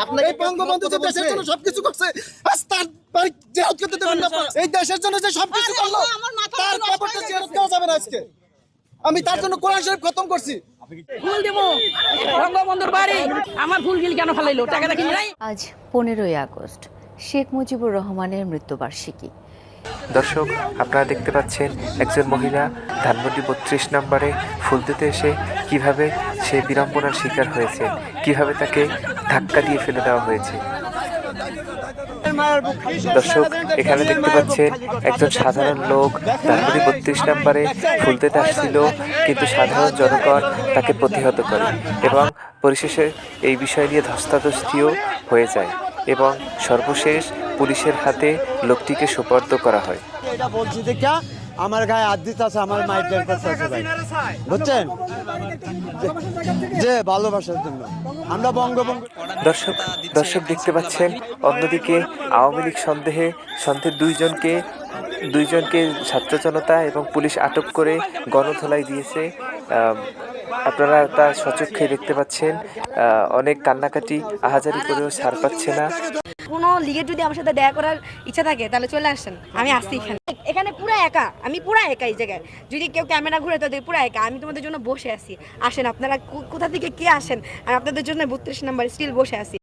আপনার এই বঙ্গবন্ধু যে দেশের জন্য সবকিছু করছে, আজ তার বাড়ি জিয়ারত করতে দেবেন না। এই দেশের জন্য যে সবকিছু করলো, তার কবরটা জিয়ারত দেওয়া যাবে না আজকে। আমি তার জন্য কোরআন শরীফ খতম করছি। ফুল দেবো বঙ্গবন্ধুর বাড়ি, আমার ফুল গিল কেন ফেলাইলো? টাকাটা কিনে নাই। আজ 15ই আগস্ট, শেখ মুজিবুর রহমানের মৃত্যুবার্ষিকী। দর্শক, আপনারা দেখতে পাচ্ছেন একজন মহিলা ধানমন্ডি 32 নম্বরে ফুল দিতে এসে কিভাবে সে বিড়ম্বনার শিকার হয়েছে, কিভাবে তাকে ধাক্কা দিয়ে ফেলে দেওয়া হয়েছে। দর্শক, এখানে দেখতে পাচ্ছেন একজন সাধারণ লোক ধানমন্ডি 32 নম্বরে ফুল দিতে আসছিল, কিন্তু সাধারণ জনগণ তাকে প্রতিহত করে এবং পরিশেষে এই বিষয় নিয়ে ধস্তাধস্তিও হয়ে যায় এবং সর্বশেষ পুলিশের হাতে লোকটিকে সোপর্দ করা হয়। এটা বলছি দেখা আমার গায়ে হাত দিতে আছে, আমার মাইক বের করতে আছে ভাই, বুঝছেন? যে ভালোবাসার জন্য আমরা বঙ্গবন্ধু। দর্শক দেখতে পাচ্ছেন অন্যদিকে আওয়ামী লীগ সন্দেহে দুইজনকে ছাত্র জনতা এবং পুলিশ আটক করে গণধোলাই দিয়েছে। আপনারা তা সচক্ষে দেখতে পাচ্ছেন। অনেক কান্নাকাটি আহাজারি করেও ছাড় পাচ্ছে না। কোনো লিগের যদি আমার সাথে দেখা করার ইচ্ছা থাকে তাহলে চলে আসেন, আমি আসছি এখানে। এখানে পুরো একা, আমি পুরো একা এই জায়গায়। যদি কেউ ক্যামেরা ঘুরে তাদের পুরো একা, আমি তোমাদের জন্য বসে আছি। আসেন আপনারা, কোথা থেকে কে আসেন, আর আপনাদের জন্য 32 নাম্বার স্টিল বসে আছি।